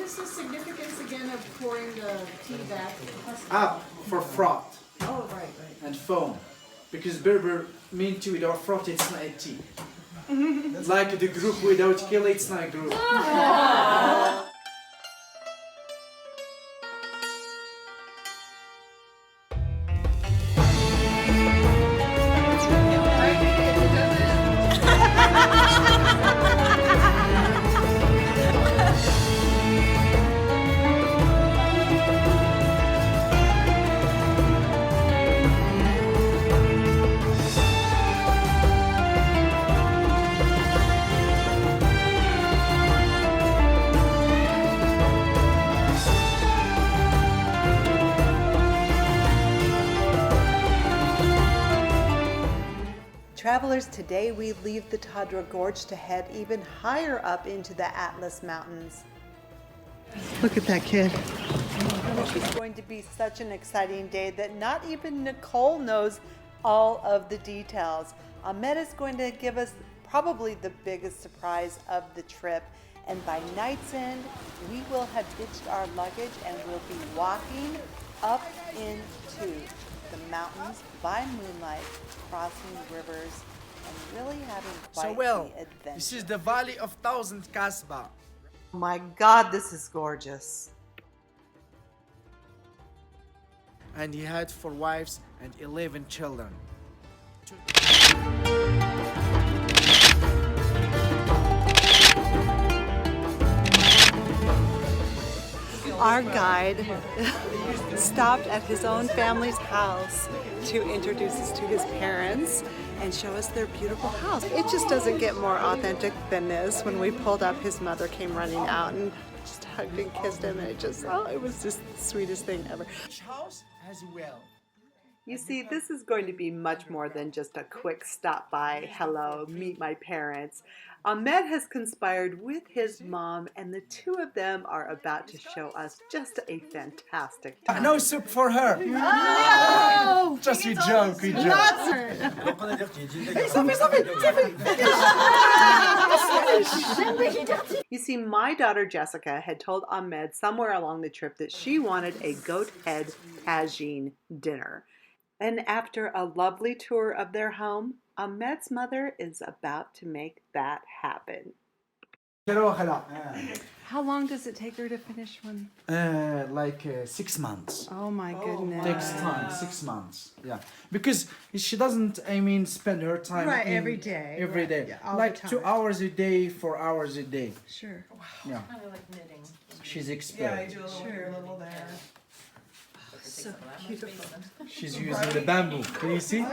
What's the significance again of pouring the tea back? Up for froth Oh, right. and foam. Because Berber mean tea without froth, it's not a tea. Like the group without kill, it's not a group. Travelers, today we leave the Tadra Gorge to head even higher up into the Atlas Mountains. Look at that kid. It's going to be such an exciting day that not even Nicole knows all of the details. Ahmed is going to give us probably the biggest surprise of the trip. And by night's end, we will have ditched our luggage and we'll be walking up into the mountains by moonlight, crossing rivers, and really having quite the adventure. This is the Valley of Thousand Kasbah. Oh my God, this is gorgeous. And he had 4 wives and 11 children. Our guide stopped at his own family's house to introduce us to his parents and show us their beautiful house. It just doesn't get more authentic than this. When we pulled up, his mother came running out and just hugged and kissed him, and it was just the sweetest thing ever. Each house has a well. You see, this is going to be much more than just a quick stop by, hello, meet my parents. Ahmed has conspired with his mom, and the two of them are about to show us just a fantastic time. No soup for her. No! Just we joke, we joke. You see, my daughter Jessica had told Ahmed somewhere along the trip that she wanted a goat head tagine dinner. And after a lovely tour of their home, Ahmed's mother is about to make that happen. How long does it take her to finish one? Like 6 months. Oh my goodness. Takes time, 6 months. Yeah, because she doesn't, spend her time Every day. Every day, Yeah, all like the 2 time. hours a day, 4 hours a day. Sure. Yeah, Kind of like knitting. she's expert. Yeah, I do a little here, a little there. So beautiful. She's using the bamboo. Can you see?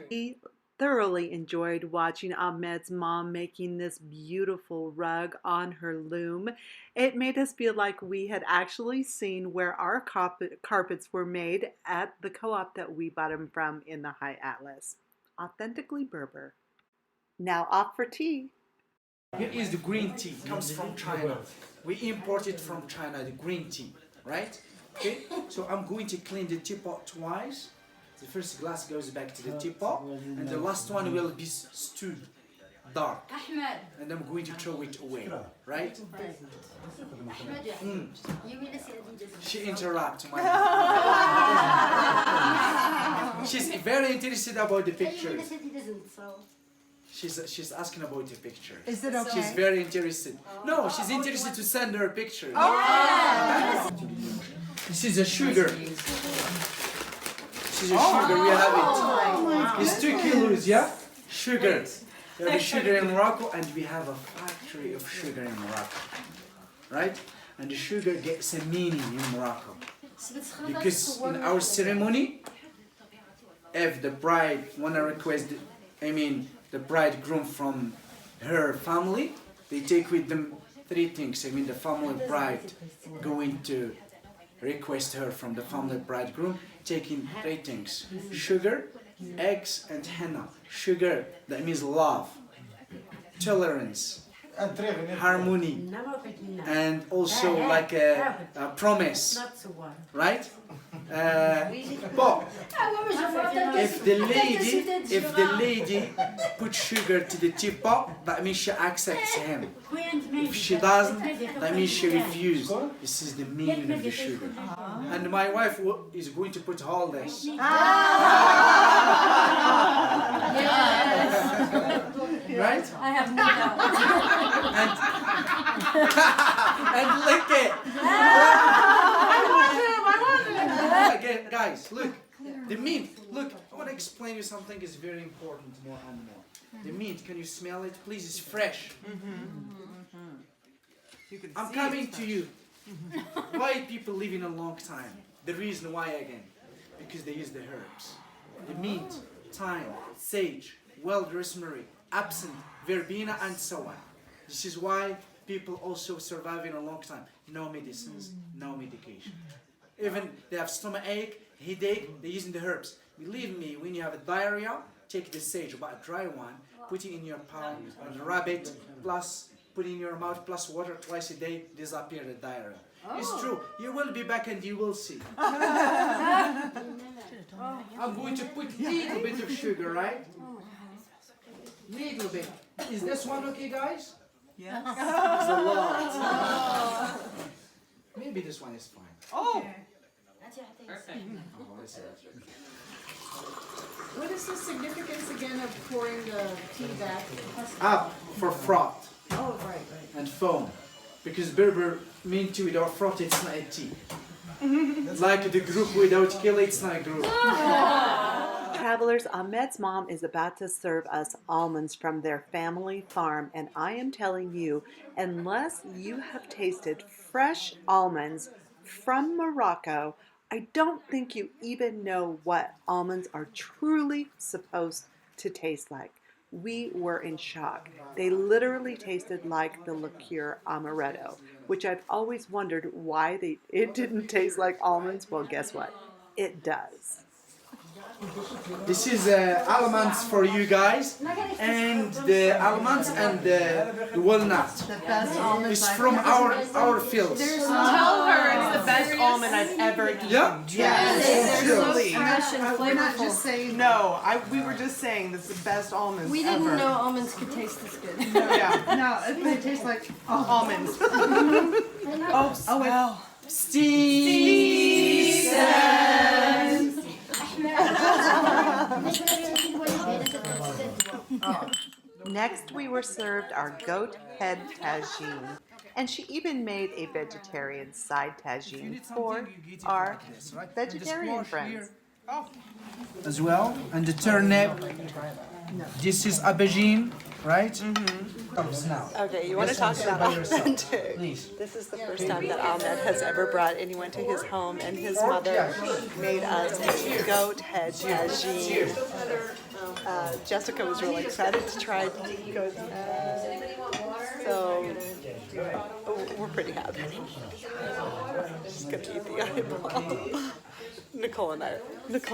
He thoroughly enjoyed watching Ahmed's mom making this beautiful rug on her loom. It made us feel like we had actually seen where our carpets were made at the co-op that we bought them from in the High Atlas. Authentically Berber. Now off for tea. Here is the green tea. Comes from China. We import it from China, the green tea, right? Okay, so I'm going to clean the teapot twice. The first glass goes back to the teapot, and the last one will be stewed dark. Ahmed. And I'm going to throw it away, right? You will listen to this. She interrupts my. She's very interested about the pictures. He doesn't, so. She's asking about the picture. Is it okay? She's very interested. No, she's interested to send her pictures. This is a sugar. This is a sugar. We have it. It's 2 kilos, yeah? Sugar. We have sugar in Morocco, and we have a factory of sugar in Morocco, right? And the sugar gets a meaning in Morocco, because in our ceremony, if the bride wanna request, the bridegroom from her family, they take with them 3 things. The family bride going to request her from the family bridegroom, taking 3 things: sugar, eggs, and henna. Sugar, that means love, tolerance, harmony, and also like a promise, right? But if the lady puts sugar to the teapot, that means she accepts him. If she doesn't, that means she refuses. This is the meaning of the sugar. And my wife is going to put all this. Right? I have no doubt. And lick it. Again, guys, look. The meat. Look, I want to explain you something is very important more and more. The meat, can you smell it? Please, it's fresh. I'm coming to you. Why people living a long time? The reason why again? Because they use the herbs. The meat, thyme, sage, wild rosemary, absinthe, verbena, and so on. This is why people also survive in a long time. No medicines, no medication. Even they have stomach ache, headache, they're using the herbs. Believe me, when you have a diarrhea, take the sage, but a dry one, put it in your palm, and rub it, plus put it in your mouth, plus water twice a day, disappear the diarrhea. It's true. You will be back and you will see. I'm going to put a little bit of sugar, right? Little bit. Is this one okay, guys? Yes. It's a lot. Maybe this one is fine. Oh. Perfect. Oh, this is- What is the significance again of pouring the tea back? Up for froth Oh, right. and foam. Because Berber mean tea without froth, it's not a tea. Like the group without kill, it's not a group. Travelers, Ahmed's mom is about to serve us almonds from their family farm, and I am telling you, unless you have tasted fresh almonds from Morocco, I don't think you even know what almonds are truly supposed to taste like. We were in shock. They literally tasted like the liqueur amaretto, which I've always wondered why it didn't taste like almonds. Well, guess what? It does. This is almonds for you guys, and the almonds and the walnut. The best almond It's I've from ever our fields. Tell her it's the best almond I've ever eaten. Yeah? Yes. Truly. Fresh and We're not flavorful. just saying No, we were just saying this is the best almonds We ever. didn't know almonds could taste this good. Yeah, no, it tastes like almonds. oh wow. Next, we were served our goat head tagine, and she even made a vegetarian side tagine for our vegetarian friends. As well, and the turnip. This is aubergine, right? Now. Okay, you want to talk about Ahmed too? Please. This is the first time that Ahmed has ever brought anyone to his home, and his mother made us a goat head tagine. Jessica was really excited to try goat head, so we're pretty happy. She's gonna eat the eyeball. Nicole and I are It's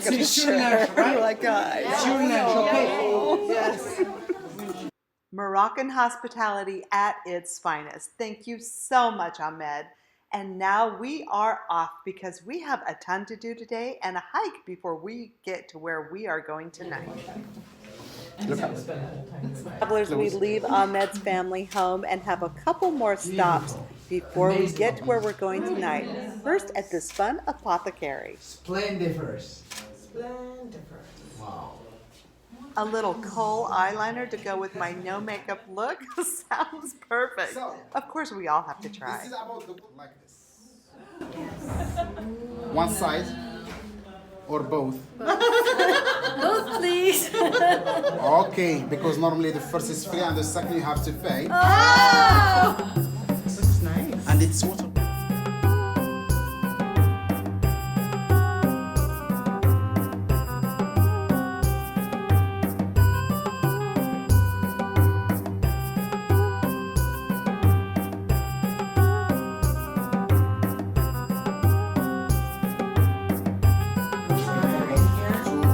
gonna your share. lunch, right? We're like, guys. It's your lunch, okay? Yes. Moroccan hospitality at its finest. Thank you so much, Ahmed. And now we are off because we have a ton to do today and a hike before we get to where we are going tonight. Travelers, we leave Ahmed's family home and have a couple more stops before we get to where we're going tonight. First, at this fun apothecary. Splendiferous. Wow. A little kohl eyeliner to go with my no makeup look sounds perfect. Of course, we all have to try. This is about the like this. One side or both? Both, please. Okay, because normally the first is free and the second you have to pay. Oh! This is nice. And it's water.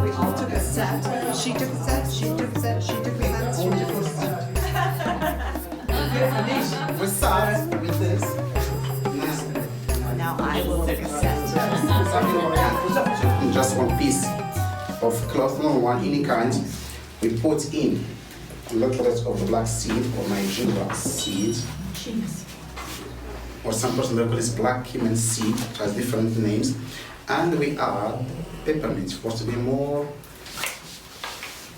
We all took a set. She took a set. She took a set. She took a set. She took a set. We start with this. Now I will take a set. Now, normal piece of cloth, normal one, any kind. We put in a little bit of the black seed or Nigerian black seed. Or some person local is black cumin seed, which has different names. And we add peppermint for to be more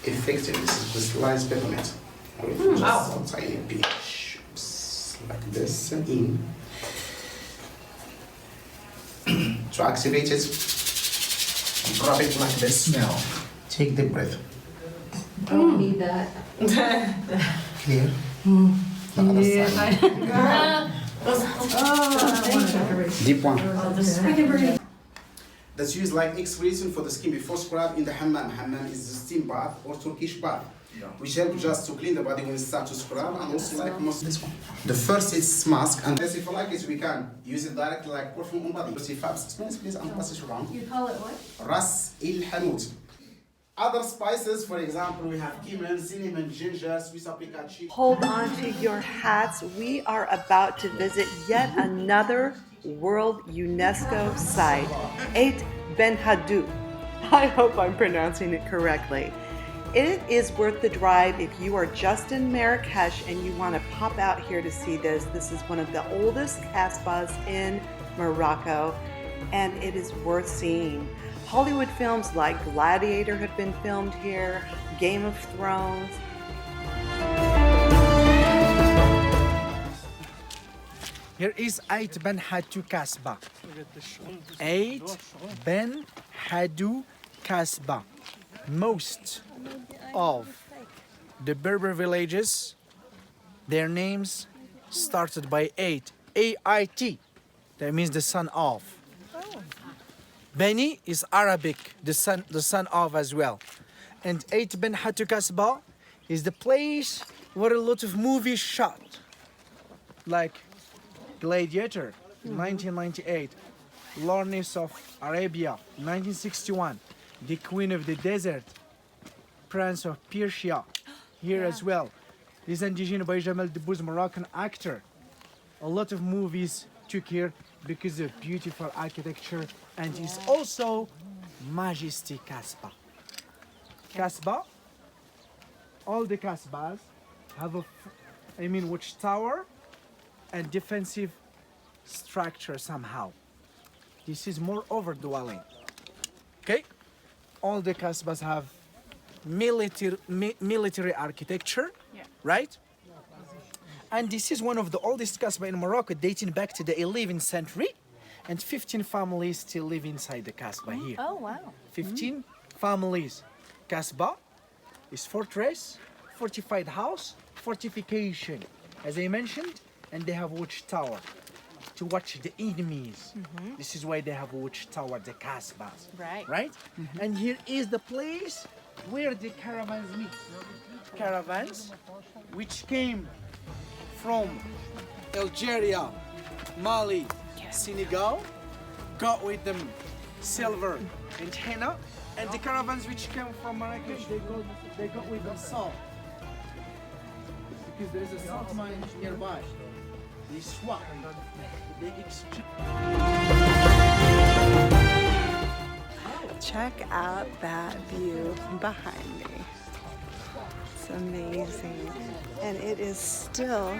effective. This is the sliced peppermint. Just a tiny pinch, like this, and in. To activate it, grab it like this. Now, take the breath. I don't need that. Clear? The other side. Deep one. That's used like exfoliation for the skin before scrub in the hammam. Hammam is the steam bath or Turkish bath, which help just to clean the body when it starts to scrub, and also like most this one. The first is mask, and if you like it, we can use it directly like perfume on body. See fabs, please, and pass it around. You call it what? Ras il Hanout. Other spices, for example, we have cumin, cinnamon, ginger, Swiss apricot cheese. Hold on to your hats. We are about to visit yet another World UNESCO site, Ait Ben Haddou. I hope I'm pronouncing it correctly. It is worth the drive if you are just in Marrakesh and you want to pop out here to see this. This is one of the oldest Kasbahs in Morocco, and it is worth seeing. Hollywood films like Gladiator have been filmed here, Game of Thrones. Here is Ait Ben Haddou Kasbah. Ait Ben Haddou Kasbah. Most of the Berber villages, their names started by Ait, A-I-T. That means the son of. Beni is Arabic, the son of as well. And Ait Ben Haddou Kasbah is the place where a lot of movies shot. Like Gladiator, 1998. Lawrence of Arabia, 1961. The Queen of the Desert, Prince of Persia, here as well. Les Indigènes by Jamal Debbouze, Moroccan actor. A lot of movies took here because of beautiful architecture, and it's also Majesty Kasbah. Kasbah, all the Kasbahs have a, watchtower and defensive structure somehow. This is more overdwelling. Okay? All the Kasbahs have military architecture, right? And this is one of the oldest Kasbah in Morocco, dating back to the 11th century, and 15 families still live inside the Kasbah here. Oh, wow. 15 families. Kasbah is fortress, fortified house, fortification, as I mentioned, and they have watchtower to watch the enemies. This is why they have a watchtower, the Kasbahs. Right? And here is the place where the caravans meet. Caravans which came from Algeria, Mali, Senegal, got with them silver and henna, and the caravans which came from Marrakesh, they got with them salt. Because there's a salt mine nearby. They swap, they exchange. Check out that view behind me. It's amazing. And it is still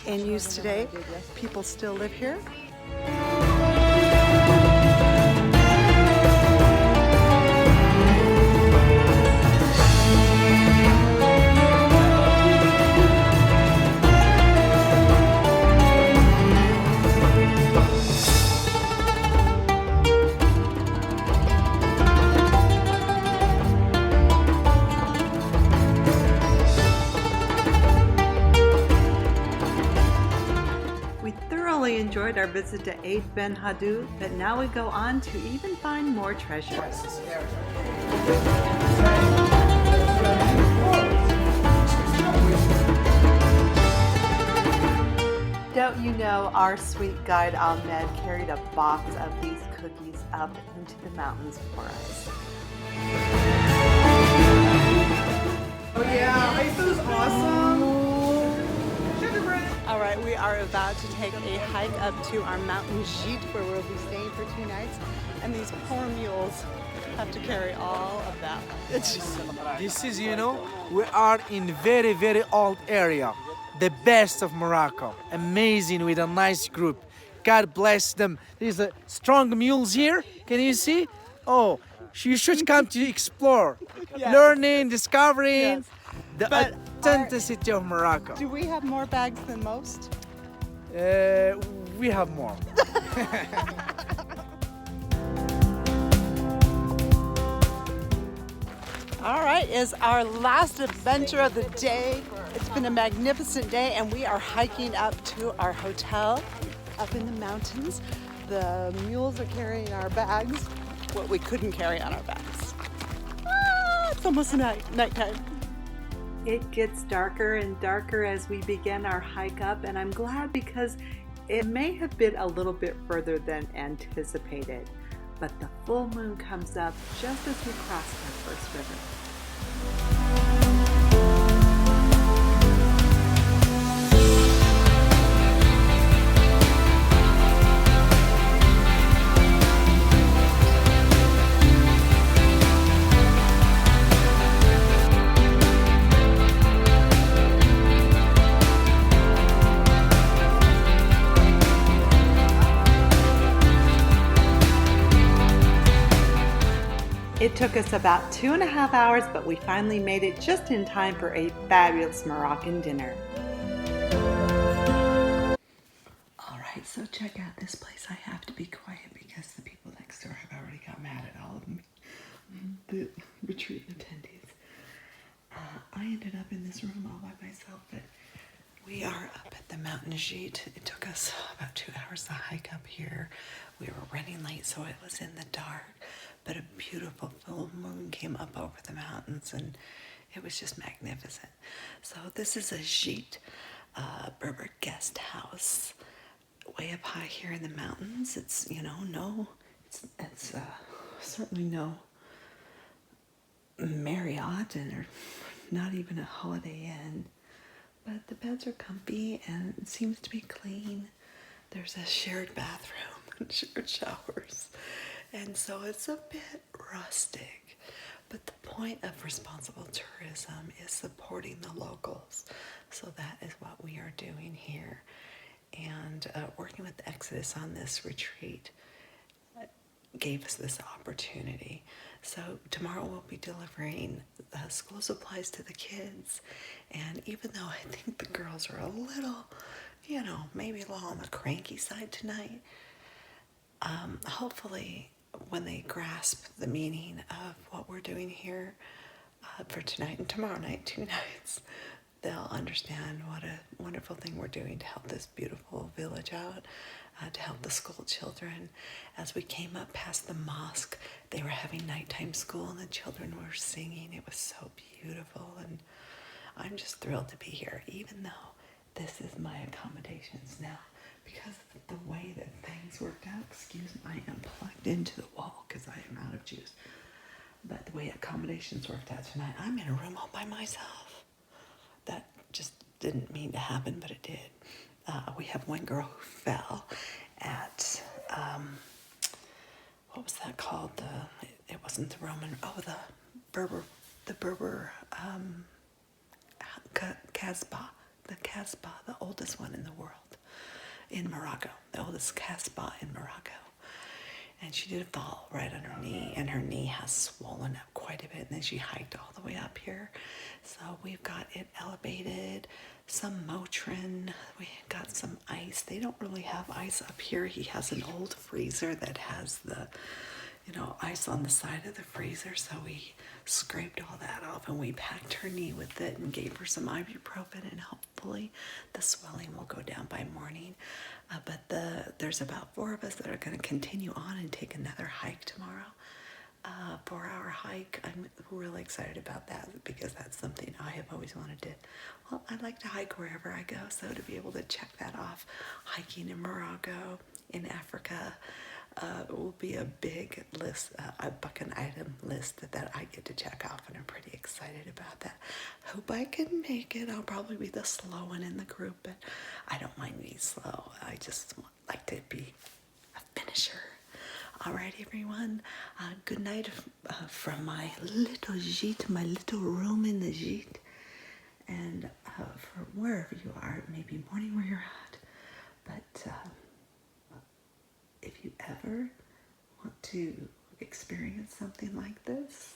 in use today. People still live here. Enjoyed our visit to Ait Ben Haddou, but now we go on to even find more treasures. Don't you know, our sweet guide Ahmed carried a box of these cookies up into the mountains for us. Oh yeah, Ait is awesome. Sugar bread. All right, we are about to take a hike up to our mountain gîte where we'll be staying for 2 nights. And these poor mules have to carry all of that. This is, you know, we are in very, very old area. The best of Morocco. Amazing with a nice group. God bless them. There's a strong mules here. Can you see? Oh, you should come to explore. Yes. Learning, discovering Yes. the But authenticity of Morocco. Do we have more bags than most? We have more. All right, is our last adventure of the day. It's been a magnificent day and we are hiking up to our hotel up in the mountains. The mules are carrying our bags, what we couldn't carry on our backs. It's almost nighttime. It gets darker and darker as we begin our hike up, and I'm glad because it may have been a little bit further than anticipated, but the full moon comes up just as we cross our first river. It took us about 2.5 hours, but we finally made it just in time for a fabulous Moroccan dinner. All right, so check out this place. I have to be quiet because the people next door have already got mad at all of me, the retreat attendees. I ended up in this room all by myself, but we are up at the mountain gîte. It took us about 2 hours to hike up here. We were running late, so it was in the dark, but a beautiful full moon came up over the mountains and it was just magnificent. So this is a gîte, Berber guest house, way up high here in the mountains. It's, you know, it's certainly no Marriott or not even a Holiday Inn, but the beds are comfy and it seems to be clean. There's a shared bathroom and shared showers, and so it's a bit rustic. But the point of responsible tourism is supporting the locals, so that is what we are doing here. And working with Exodus on this retreat gave us this opportunity. So tomorrow we'll be delivering school supplies to the kids, and even though I think the girls are a little, you know, maybe a little on the cranky side tonight, hopefully when they grasp the meaning of what we're doing here for tonight and tomorrow night, 2 nights, they'll understand what a wonderful thing we're doing to help this beautiful village out, to help the school children. As we came up past the mosque, they were having nighttime school and the children were singing. It was so beautiful, and I'm just thrilled to be here, even though this is my accommodations now. Because of the way that things worked out, excuse me, I am plugged into the wall because I am out of juice. But the way accommodations worked out tonight, I'm in a room all by myself. That just didn't mean to happen, but it did. We have one girl who fell at, what was that called? It wasn't the Roman, the Berber Kasbah, the oldest one in the world, in Morocco, the oldest Kasbah in Morocco. And she did fall right on her knee, and her knee has swollen up quite a bit, and then she hiked all the way up here. So we've got it elevated, some Motrin, we got some ice. They don't really have ice up here. He has an old freezer that has the, ice on the side of the freezer, so we scraped all that off and we packed her knee with it and gave her some ibuprofen, and hopefully the swelling will go down by morning. But there's about 4 of us that are going to continue on and take another hike tomorrow. 4-hour hike. I'm really excited about that because that's something I have always wanted to. Well, I like to hike wherever I go, so to be able to check that off, hiking in Morocco, in Africa, will be a big list, a bucket item list that I get to check off, and I'm pretty excited about that. Hope I can make it. I'll probably be the slow one in the group, but I don't mind being slow. I just like to be a finisher. All right, everyone. Good night from my little gîte, my little room in the gîte. And for wherever you are, it may be morning where you're at. But if you ever want to experience something like this,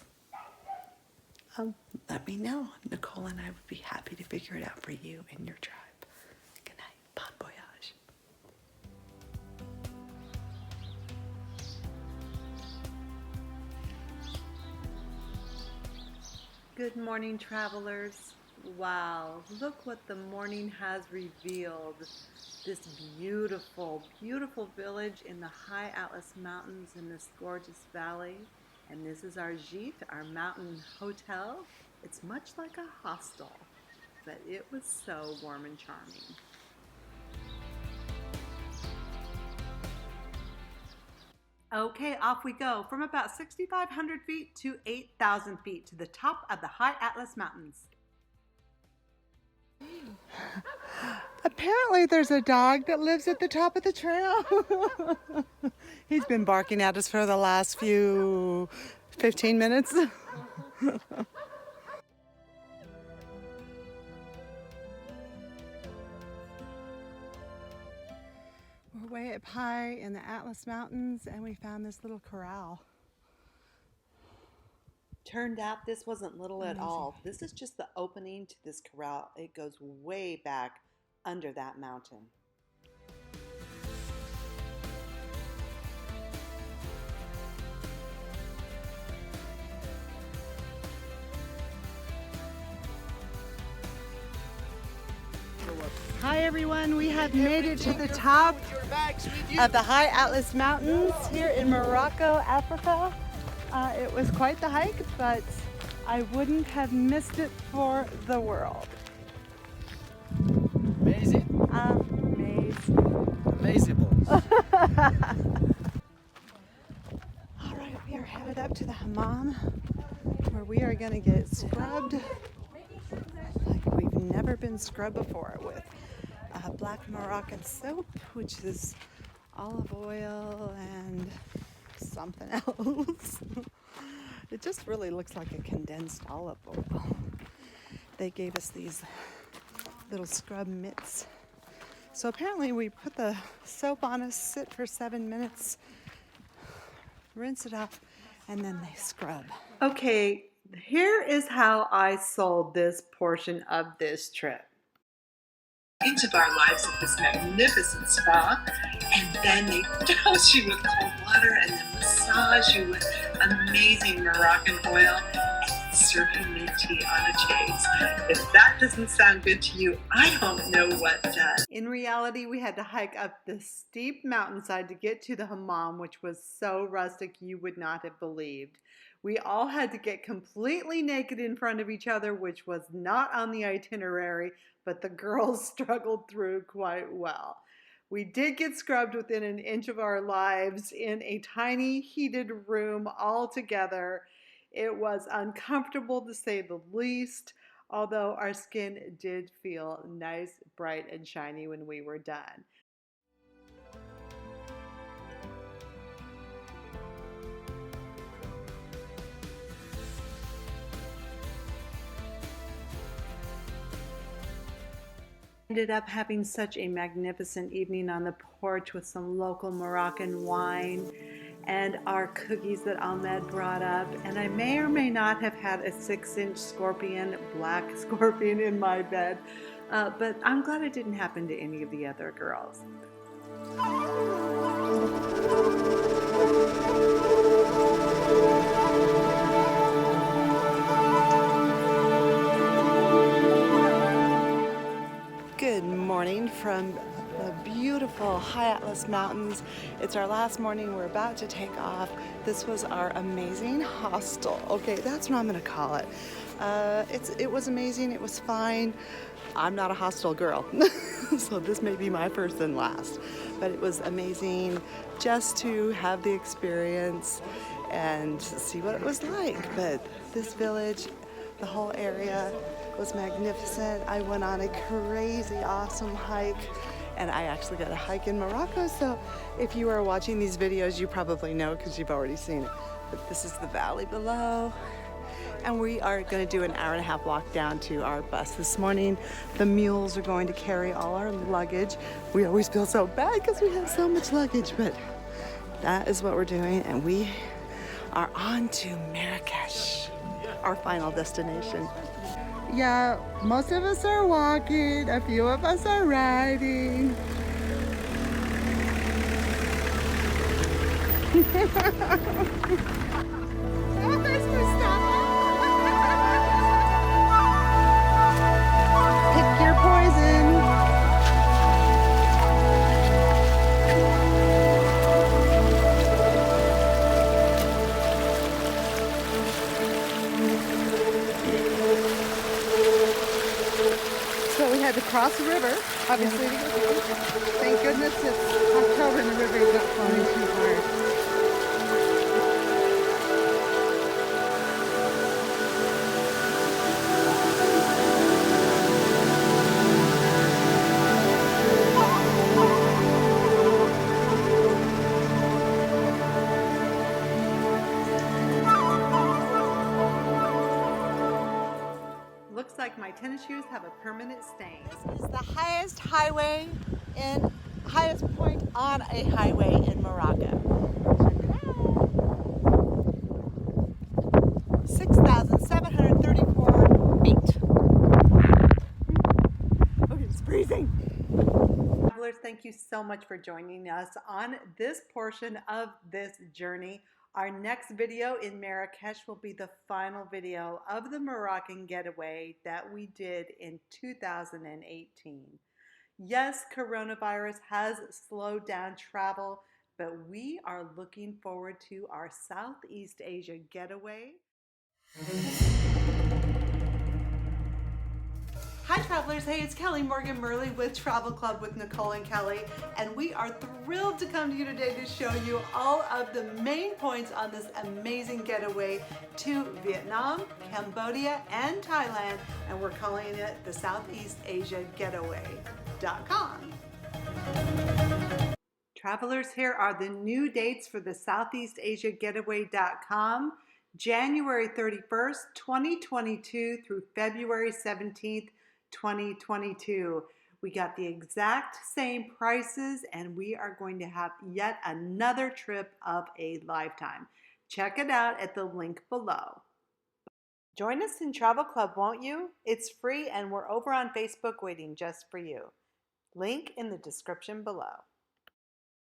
let me know. Nicole and I would be happy to figure it out for you and your tribe. Good night. Bon voyage. Good morning, travelers. Wow, look what the morning has revealed. This beautiful, beautiful village in the high Atlas Mountains in this gorgeous valley. And this is our gîte, our mountain hotel. It's much like a hostel, but it was so warm and charming. Okay, off we go from about 6,500 feet to 8,000 feet to the top of the high Atlas Mountains. Apparently there's a dog that lives at the top of the trail. He's been barking at us for the last 15 minutes. We're way up high in the Atlas Mountains and we found this little corral. Turned out this wasn't little at all. This is just the opening to this corral. It goes way back under that mountain. Hi everyone, we have made it to the top of the high Atlas Mountains here in Morocco, Africa. It was quite the hike, but I wouldn't have missed it for the world. Amazing. Amazing. Amazable. All right, we are headed up to the hammam where we are going to get scrubbed like we've never been scrubbed before with black Moroccan soap, which is olive oil and something else. It just really looks like a condensed olive oil. They gave us these little scrub mitts. So apparently we put the soap on us, sit for 7 minutes, rinse it off, and then they scrub. Okay, here is how I sold this portion of this trip. Into our lives at this magnificent spa, and then they douse you with cold water and then massage you with amazing Moroccan oil and serve you mint tea on a chase. If that doesn't sound good to you, I don't know what does. In reality, we had to hike up this steep mountainside to get to the hammam, which was so rustic you would not have believed. We all had to get completely naked in front of each other, which was not on the itinerary, but the girls struggled through quite well. We did get scrubbed within an inch of our lives in a tiny heated room all together. It was uncomfortable to say the least, although our skin did feel nice, bright, and shiny when we were done. Ended up having such a magnificent evening on the porch with some local Moroccan wine and our cookies that Ahmed brought up. And I may or may not have had a 6-inch scorpion, black scorpion in my bed, but I'm glad it didn't happen to any of the other girls. Good morning from the beautiful high Atlas Mountains. It's our last morning. We're about to take off. This was our amazing hostel. Okay, that's what I'm going to call it. It was amazing. It was fine. I'm not a hostel girl, so this may be my first and last. But it was amazing just to have the experience and see what it was like. But this village, the whole area was magnificent. I went on a crazy awesome hike, and I actually got a hike in Morocco, so if you are watching these videos, you probably know because you've already seen it. But this is the valley below, and we are going to do an hour-and-a-half walk down to our bus this morning. The mules are going to carry all our luggage. We always feel so bad because we have so much luggage, but that is what we're doing, and we are on to Marrakesh, our final destination. Yeah, most of us are walking, a few of us are riding. Oh, there's Mustafa. Pick your poison. So we had to cross the river, obviously, to get here. Thank goodness it's October and the river is not flowing too hard. Looks like my tennis shoes have a permanent stain. This is the highest point on a highway in Morocco. Check it out. 6,734 feet. Oh, it's freezing. Travelers, thank you so much for joining us on this portion of this journey. Our next video in Marrakesh will be the final video of the Moroccan getaway that we did in 2018. Yes, coronavirus has slowed down travel, but we are looking forward to our Southeast Asia getaway. Hi travelers, hey, it's Kelly Morgan Murley with Travel Club with Nicole and Kelly, and we are thrilled to come to you today to show you all of the main points on this amazing getaway to Vietnam, Cambodia, and Thailand, and we're calling it the Southeast Asia Getaway.com. Travelers, here are the new dates for the Southeast Asia Getaway.com. January 31st, 2022 through February 17th, 2022. We got the exact same prices, and we are going to have yet another trip of a lifetime. Check it out at the link below. Join us in Travel Club, won't you? It's free, and we're over on Facebook waiting just for you. Link in the description below.